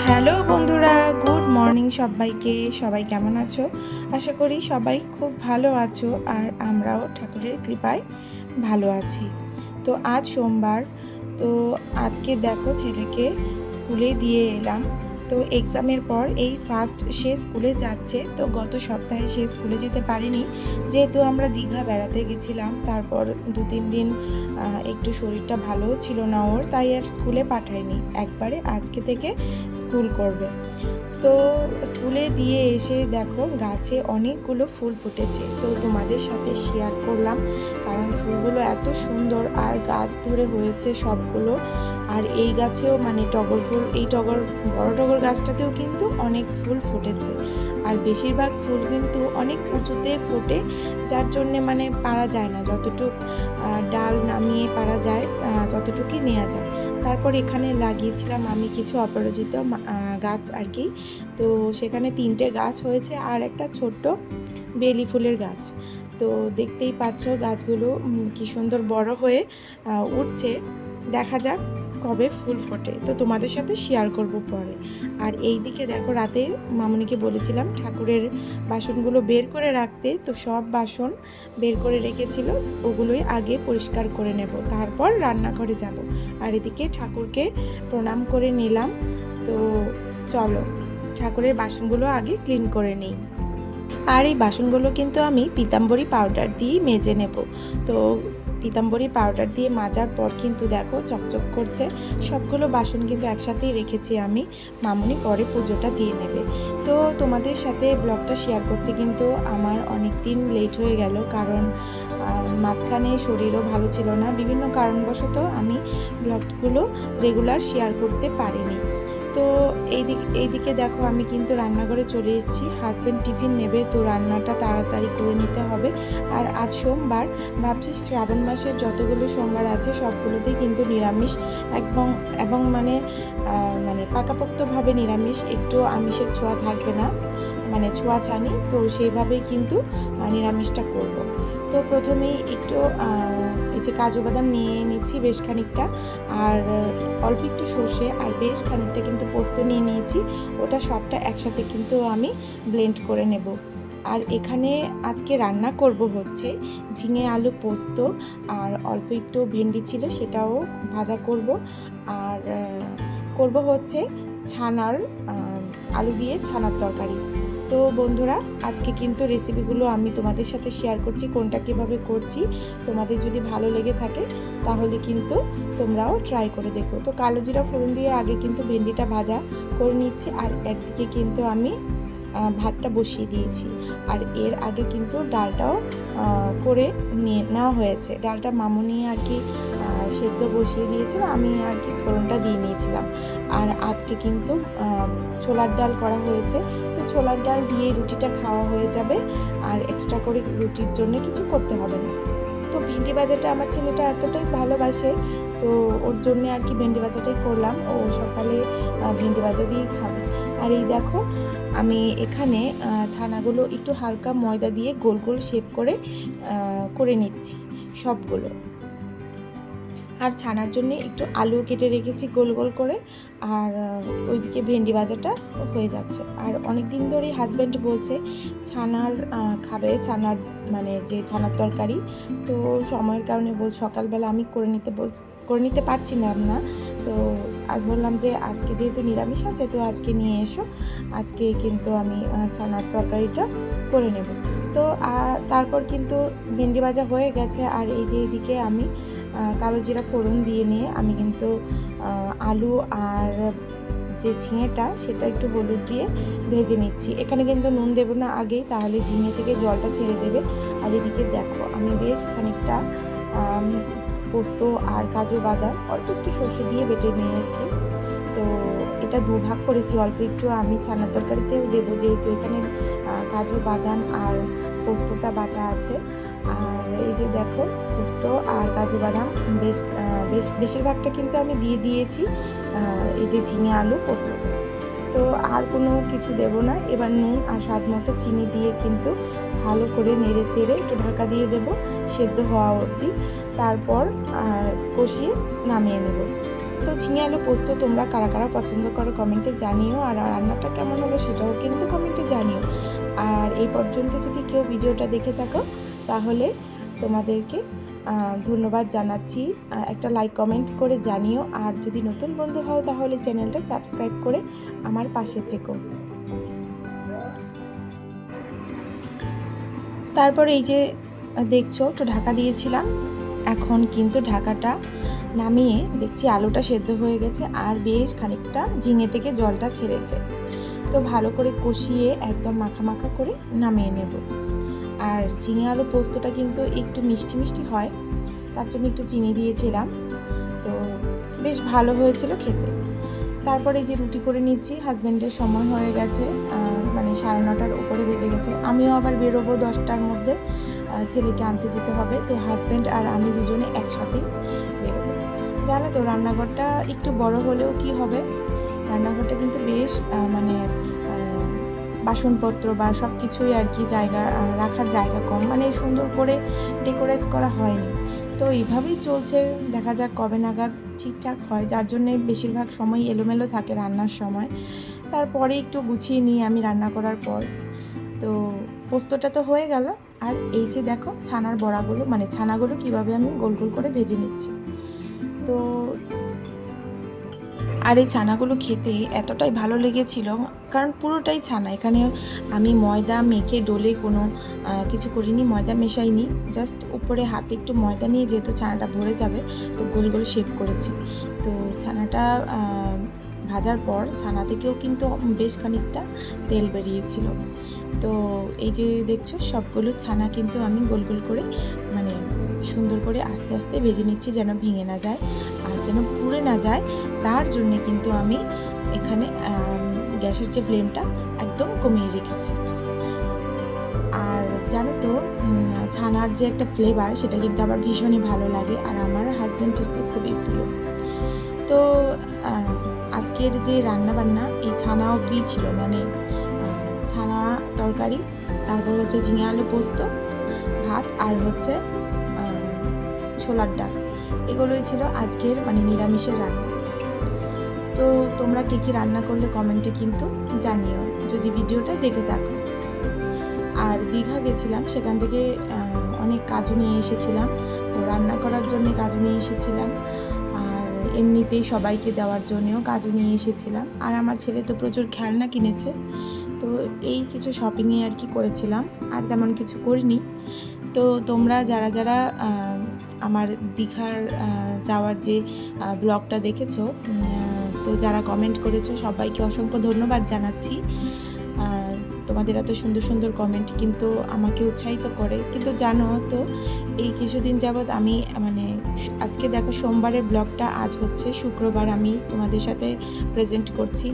Hello বন্ধুরা, good morning সবাইকে। সবাই কেমন আছো? আশা করি সবাই খুব ভালো আছো, আর আমরাও ঠাকুরের কৃপায় ভালো আছি। তো আজ সোমবার, তো আজকে দেখো ছেলেকে স্কুলে দিয়ে এলাম। তো এক্সামের পর এই ফার্স্ট সে স্কুলে যাচ্ছে। তো গত সপ্তাহে সে স্কুলে যেতে পারিনি, যেহেতু আমরা দীঘা বেড়াতে গেছিলাম। তারপর 2-3 দিন একটু শরীরটা ভালোও ছিল না ওর, তাই আর স্কুলে পাঠাইনি। একবারে আজকে থেকে স্কুল করবে। তো স্কুলে দিয়ে এসে দেখো গাছে অনেকগুলো ফুল ফুটেছে, তো তোমাদের সাথে শেয়ার করলাম, কারণ ফুলগুলো এত সুন্দর আর গাছ ধরে হয়েছে সবগুলো। আর এই গাছেও মানে টগর ফুল, এই বড় টগর গাছটাতেও কিন্তু অনেক ফুল ফুটেছে। আর বেশিরভাগ ফুল কিন্তু অনেক উঁচুতে ফোটে, যার জন্যে মানে পারা যায় না, যতটুকু ডাল নামিয়ে পারা যায় ততটুকুই নেওয়া যায়। তারপর এখানে লাগিয়েছিলাম আমি কিছু অপরাজিত গাছ আর কি। তো সেখানে 3টে গাছ হয়েছে আর একটা ছোট্ট বেলি ফুলের গাছ। তো দেখতেই পাচ্ছ গাছগুলো কি সুন্দর বড় হয়ে উঠছে। দেখা যাক কবে ফুল ফোটে, তো তোমাদের সাথে শেয়ার করব পরে। আর এই দিকে দেখো, রাতে মামুনিকে বলেছিলাম ঠাকুরের বাসনগুলো বের করে রাখতে, তো সব বাসন বের করে রেখেছিল, ওগুলোই আগে পরিষ্কার করে নেব, তারপর রান্নাঘরে যাব। আর এদিকে ঠাকুরকে প্রণাম করে নিলাম। তো চলো ঠাকুরের বাসনগুলো আগে ক্লিন করে নিই। আর এই বাসনগুলো কিন্তু আমি পিতাম্বরী পাউডার দিয়ে মেজে নেব। তো পিতাম্বরী পাউডার দিয়ে মাজার পর কিন্তু দেখো চকচক করছে। সবগুলো বাসন কিন্তু একসাথেই রেখেছি আমি, মামুনি পরে পুজোটা দিয়ে নেবে। তো তোমাদের সাথে ব্লগটা শেয়ার করতে কিন্তু আমার অনেক দিন লেট হয়ে গেল, কারণ মাঝখানে শরীরও ভালো ছিল না, বিভিন্ন কারণবশত আমি ব্লগগুলো রেগুলার শেয়ার করতে পারিনি। তো এইদিকে দেখো আমি কিন্তু রান্নাঘরে চলে এসেছি। হাজব্যান্ড টিফিন নেবে, তো রান্নাটা তাড়াতাড়ি করে নিতে হবে। আর আজ সোমবার, ভাবছি শ্রাবণ মাসের যতগুলো সোমবার আছে সবগুলোতেই কিন্তু নিরামিষ, এবং মানে পাকাপোক্তভাবে নিরামিষ, একটু আমিষের ছোঁয়া থাকবে না, মানে ছোঁয়া ছানি। তো সেইভাবেই কিন্তু নিরামিষটা করব। তো প্রথমেই একটু এই যে কাজু বাদাম নিয়ে নিচ্ছি বেশ খানিকটা, আর অল্প একটু সর্ষে, আর বেশ খানিকটা কিন্তু পোস্ত নিয়ে নিয়েছি। ওটা সবটা একসাথে কিন্তু আমি ব্লেন্ড করে নেব। আর এখানে আজকে রান্না করব হচ্ছে ঝিঙে আলু পোস্ত, আর অল্প একটু ভেন্ডি ছিল সেটাও ভাজা করব। আর করব হচ্ছে ছানার আলু দিয়ে ছানার তরকারি। তো বন্ধুরা, আজকে কিন্তু রেসিপিগুলো আমি তোমাদের সাথে শেয়ার করছি, কোনটা কীভাবে করছি। তোমাদের যদি ভালো লেগে থাকে তাহলে কিন্তু তোমরাও ট্রাই করে দেখো। তো কালো জিরা ফোড়ন দিয়ে আগে কিন্তু ভেন্ডিটা ভাজা করে নিচ্ছি, আর একদিকে কিন্তু আমি ভাতটা বসিয়ে দিয়েছি। আর এর আগে কিন্তু ডালটাও করে নিয়ে নেওয়া হয়েছে। ডালটা মামুনি আর কি সেদ্ধ বসিয়ে দিয়েছিল, আমি আর কি ফোড়নটা দিয়ে নিয়েছিলাম। আর আজকে কিন্তু ছোলার ডাল করা হয়েছে, তো ছোলার ডাল দিয়ে রুটিটা খাওয়া হয়ে যাবে, আর এক্সট্রা করে রুটির জন্য কিছু করতে হবে না। তো ভেন্ডি ভাজাটা আমার ছেলেটা এতটাই ভালোবাসে, তো ওর জন্যে আর কি ভেন্ডি ভাজাটাই করলাম। ও সকালে ভেন্ডি ভাজা দিয়েই খাবে। আর এই দেখো আমি এখানে ছানাগুলো একটু হালকা ময়দা দিয়ে গোল গোল শেপ করে নিচ্ছি সবগুলো। আর ছানার জন্য একটু আলু কেটে রেখেছি গোল গোল করে, আর ওইদিকে ভেন্ডি ভাজাটা হয়ে যাচ্ছে। আর অনেক দিন ধরেই হাজব্যান্ড বলছে ছানার খাবে, ছানার মানে যে ছানার তরকারি। তো সময়ের কারণে সকালবেলা আমি করে নিতে পারছি না। তো আজ বললাম যে আজকে যেহেতু নিরামিষ আছে, তো আজকে নিয়ে এসো, আজকে কিন্তু আমি ছানার তরকারিটা করে নেব। তো তারপর কিন্তু ভেন্ডি ভাজা হয়ে গেছে। আর এই যে এদিকে আমি কালো জিরা ফোড়ন দিয়ে নিয়ে আমি কিন্তু আলু আর যে ঝিঙেটা সেটা একটু হলুদ দিয়ে ভেজে নিচ্ছি। এখানে কিন্তু নুন দেব না আগেই, তাহলে ঝিঙে থেকে জলটা ছেড়ে দেবে। আর এদিকে দেখো আমি বেশ খানিকটা পোস্ত আর কাজু বাদাম অল্প একটু সর্ষে দিয়ে বেটে নিয়েছি। তো এটা দুভাগ করেছি, অল্প একটু আমি ছানার তরকারিতেও দেবো, যেহেতু এখানে কাজু বাদাম আর পোস্তটা বাটা আছে। আর এই যে দেখো পোস্ত আর কাজু বাদাম বেশিরভাগটা কিন্তু আমি দিয়ে দিয়েছি এই যে ঝিঙে আলু পোস্ততে। তো আর কোনো কিছু দেব না। এবার নুন আর স্বাদ মতো চিনি দিয়ে কিন্তু ভালো করে নেড়ে চেড়ে একটু ঢাকা দিয়ে দেব সেদ্ধ হওয়া অবধি, তারপর কষিয়ে নামিয়ে নেব। তো ঝিঙে আলু পোস্ত তোমরা কারা কারা পছন্দ করো কমেন্টে জানিও, আর রান্নাটা কেমন হলো সেটাও কিন্তু কমেন্টে জানিও। আর এই পর্যন্ত যদি কেউ ভিডিওটা দেখে থাকো তাহলে তোমাদেরকে ধন্যবাদ জানাচ্ছি। একটা লাইক কমেন্ট করে জানিও, আর যদি নতুন বন্ধু হও তাহলে চ্যানেলটা সাবস্ক্রাইব করে আমার পাশে থেকো। তারপরে এই যে দেখছো একটু ঢাকা দিয়েছিলাম, এখন কিন্তু ঢাকাটা নামিয়ে দেখছি আলুটা সেদ্ধ হয়ে গেছে আর বেশ খানিকটা ঝিঙে থেকে জলটা ছেড়েছে। তো ভালো করে কষিয়ে একদম মাখা মাখা করে নামিয়ে নেব। আর ঝিঙে আলু পোস্তটা কিন্তু একটু মিষ্টি মিষ্টি হয়, তার জন্য একটু চিনি দিয়েছিলাম, তো বেশ ভালো হয়েছিল খেতে। তারপরে যে রুটি করে নিচ্ছি, হাজব্যান্ডের সময় হয়ে গেছে, মানে 9:30টার উপরে বেজে গেছে। আমিও আবার বেরোবো 10টার মধ্যে, ছেলেকে আনতে যেতে হবে। তো হাজব্যান্ড আর আমি দুজনে একসাথেই বেরোবো। জানো তো রান্নাঘরটা একটু বড় হলেও কি হবে, রান্নাঘরটা কিন্তু বেশ মানে বাসনপত্র বা সব কিছুই আর কি জায়গা রাখার জায়গা কম, মানে সুন্দর করে ডেকোরেট করা হয়নি। তো এইভাবেই চলছে, দেখা যাক কবে নাগাদ ঠিকঠাক হয়, যার জন্যে বেশিরভাগ সময় এলোমেলো থাকে রান্নার সময়। তারপরে একটু গুছিয়ে নিই আমি রান্না করার পর। তো পোস্তটা তো হয়ে গেল, আর এই যে দেখো ছানার বড়াগুলো, মানে ছানাগুলো কিভাবে আমি গোল গোল করে ভেজে নিচ্ছি। তো আর এই ছানাগুলো খেতে এতটাই ভালো লেগেছিল, কারণ পুরোটাই ছানা, এখানে আমি ময়দা মেখে ডোলে কোনো কিছু করিনি, ময়দা মেশাইনি, জাস্ট উপরে হাতে একটু ময়দা নিয়ে যেহেতু ছানাটা ভরে যাবে তো গোল গোল শেপ করেছি। তো ছানাটা ভাজার পর ছানা থেকেও কিন্তু বেশ খানিকটা তেল বেরিয়েছিল। তো এই যে দেখছো সবগুলো ছানা কিন্তু আমি গোল গোল করে মানে সুন্দর করে আস্তে আস্তে ভেজে নিচ্ছি, যেন ভেঙে না যায় আর যেন পুড়ে না যায়। তার জন্যে কিন্তু আমি এখানে গ্যাসের যে ফ্লেমটা একদম কমিয়ে রেখেছি। আর জানো তো ছানার যে একটা ফ্লেভার সেটা কিন্তু আমার ভীষণই ভালো লাগে, আর আমার হাজব্যান্ডের তো খুবই প্রিয়। তো আজকের যে রান্না বান্না এই ছানা অবধি ছিল, মানে ছানা তরকারি, তারপর হচ্ছে ঝিঙে আলু পোস্ত, ভাত, আর হচ্ছে ছোলার ডাল, এগুলোই ছিল আজকের মানে নিরামিষের রান্না। তো তোমরা কে কী রান্না করলে কমেন্টে কিন্তু জানিও যদি ভিডিওটা দেখে থাকো। আর দীঘা গেছিলাম, সেখান থেকে অনেক কাজু নিয়ে এসেছিলাম, তো রান্না করার জন্য কাজু নিয়ে এসেছিলাম, আর এমনিতেই সবাইকে দেওয়ার জন্যও কাজু নিয়ে এসেছিলাম। আর আমার ছেলে তো প্রচুর খেলনা কিনেছে, তো এই কিছু শপিংয়ে আর কি করেছিলাম, আর তেমন কিছু করিনি। তো তোমরা যারা যারা আমার দীঘার যাওয়ার যে ব্লগটা দেখেছো, তো যারা কমেন্ট করেছো সবাইকে অসংখ্য ধন্যবাদ জানাচ্ছি। তোমাদের এত সুন্দর সুন্দর কমেন্ট কিন্তু আমাকে উৎসাহিত করে। কিন্তু জানো তো এই কিছুদিন যাবৎ আমি মানে আজকে দেখো সোমবারের ব্লগটা, আজ হচ্ছে শুক্রবার, আমি তোমাদের সাথে প্রেজেন্ট করছি।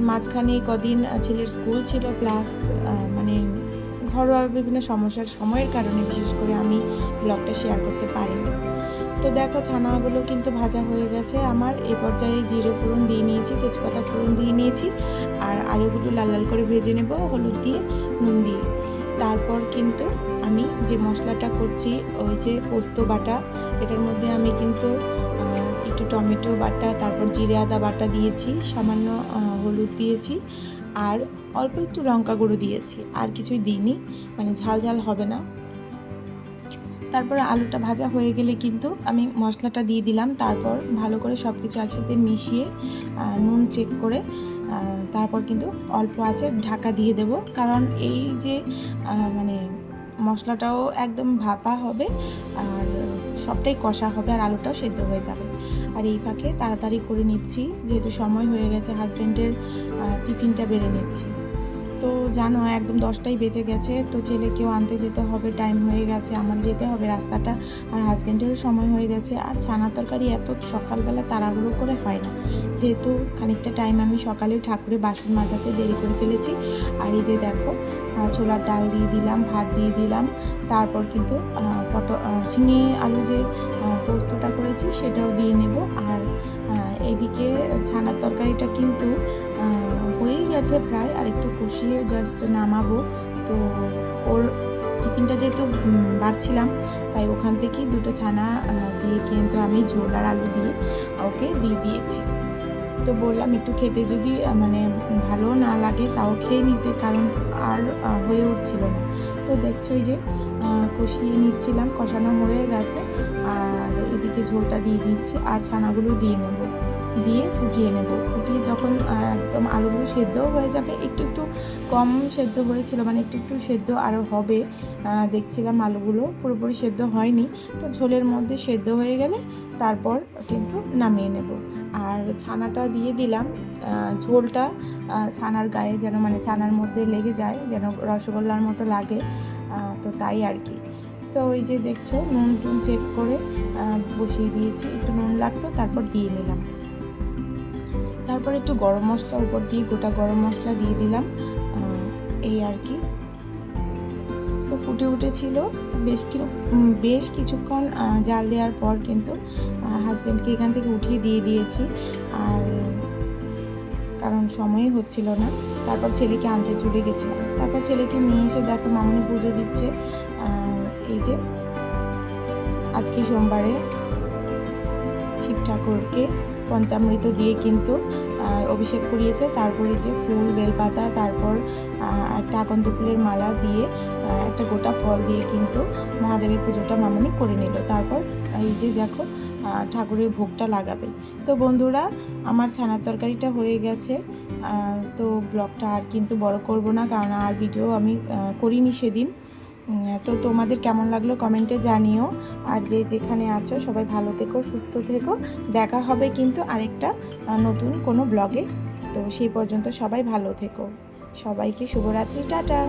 মাঝখানে কদিন ছেলের স্কুল ছিল, প্লাস মানে ঘরোয়া বিভিন্ন সময়ের কারণে বিশেষ করে আমি ব্লগটা শেয়ার করতে পারিনি। তো দেখো ছানাগুলো কিন্তু ভাজা হয়ে গেছে আমার। এই পর্যায়ে জিরে ফোড়ন দিয়ে নিয়েছি, তেজপাতা ফোড়ন দিয়ে নিয়েছি, আর আলুগুলো লাল লাল করে ভেজে নেব হলুদ দিয়ে, নুন দিয়ে। তারপর কিন্তু আমি যে মশলাটা করছি, ওই যে পোস্ত বাটা, এটার মধ্যে আমি কিন্তু একটু টমেটো বাটা, তারপর জিরে আদা বাটা দিয়েছি, সামান্য হলুদ দিয়েছি, আর অল্প একটু লঙ্কা গুঁড়ো দিয়েছি, আর কিছুই দিইনি, মানে ঝাল ঝাল হবে না। তারপরে আলুটা ভাজা হয়ে গেলে কিন্তু আমি মশলাটা দিয়ে দিলাম, তারপর ভালো করে সব কিছু একসাথে মিশিয়ে নুন চেক করে তারপর কিন্তু অল্প আঁচে ঢাকা দিয়ে দেব, কারণ এই যে মানে মশলাটাও একদম ভাপা হবে আর সবটাই কষা হবে, আর আলুটাও সেদ্ধ হয়ে যাবে। আর এই ফাঁকে তাড়াতাড়ি করে নিচ্ছি, যেহেতু সময় হয়ে গেছে, হাজব্যান্ডের টিফিনটা বেড়ে নিচ্ছি। তো জানো একদম 10টাই বেজে গেছে, তো ছেলেকেও আনতে যেতে হবে, টাইম হয়ে গেছে, আমার যেতে হবে রাস্তাটা, আর হাজব্যান্ডেরও সময় হয়ে গেছে। আর ছানা তরকারি এত সকালবেলা তাড়াহুড়ো করে হয় না, যেহেতু খানিকটা টাইম আমি সকালেও ঠাকুরের বাসন মাজাতে দেরি করে ফেলেছি। আর এই যে দেখো ছোলার ডাল দিয়ে দিলাম, ভাত দিয়ে দিলাম, তারপর কিন্তু ঝিঙে আলু যে পোস্তটা করেছি সেটাও দিয়ে নেব। আর এদিকে ছানার তরকারিটা কিন্তু হয়েই গেছে প্রায়, আর একটু কষিয়ে জাস্ট নামাবো। তো ওর টিফিনটা যেহেতু বাড়ছিলাম, তাই ওখান থেকেই দুটো ছানা দিয়ে কিন্তু আমি ঝোল আর আলু দিয়ে ওকে দিয়ে দিয়েছি। তো বললাম একটু খেতে যদি মানে ভালো না লাগে তাও খেয়ে নিতে, কারণ আর হয়ে উঠছিল না। তো দেখছো এই যে কষিয়ে নিচ্ছিলাম, কষানো হয়ে গেছে, আর এদিকে ঝোলটা দিয়ে দিচ্ছি আর ছানাগুলো দিয়ে নেব, দিয়ে ফুটিয়ে নেব। ফুটিয়ে যখন একদম আলুগুলো সেদ্ধও হয়ে যাবে, একটু একটু কম সেদ্ধ হয়েছিল, মানে একটু একটু সেদ্ধ আরও হবে, দেখছিলাম আলুগুলো পুরোপুরি সেদ্ধ হয়নি। তো ঝোলের মধ্যে সেদ্ধ হয়ে গেলে তারপর কিন্তু নামিয়ে নেব। আর ছানাটা দিয়ে দিলাম, ঝোলটা ছানার গায়ে যেন, মানে ছানার মধ্যে লেগে যায়, যেন রসগোল্লার মতো লাগে, তো তাই আর কি। তো ওই যে দেখছো নুন টুন চেক করে বসিয়ে দিয়েছি, একটু নুন লাগতো তারপর দিয়ে নিলাম। তারপর একটু গরম মশলা উপর দিয়ে, গোটা গরম মশলা দিয়ে দিলাম, এই আর কি। তো ফুটে উঠেছিল, বেশ কিছুক্ষণ জাল দেওয়ার পর কিন্তু হাজব্যান্ডকে এখান থেকে উঠিয়ে দিয়ে দিয়েছি, আর কারণ সময়ই হচ্ছিল না। তারপর ছেলেকে আনতে চলে গেছিলাম। তারপর ছেলেকে নিয়ে এসে দেখো মামনি পুজো দিচ্ছে। এই যে আজকে সোমবারে শিব ঠাকুরকে পঞ্চামৃত দিয়ে কিন্তু অভিষেক করিয়েছে। তারপরে যে ফুল, বেলপাতা, তারপর একটা আকন্দ ফুলের মালা দিয়ে, একটা গোটা ফল দিয়ে কিন্তু মহাদেবের পুজোটা মামনি করে নিল। তারপর এই যে দেখো ঠাকুরের ভোগটা লাগাবে। তো বন্ধুরা, আমার ছানার তরকারিটা হয়ে গেছে। তো ব্লগটা আর কিন্তু বড় করব না, কারণ আর ভিডিও আমি করিনি সেদিন। তো তোমাদের কেমন লাগলো কমেন্টে জানিও। আর যে যেখানে আছো সবাই ভালো থেকো, সুস্থ থেকো। দেখা হবে কিন্তু আরেকটা নতুন কোনো ব্লগে। তো সেই পর্যন্ত সবাই ভালো থেকো। সবাইকে শুভরাত্রি, টাটা।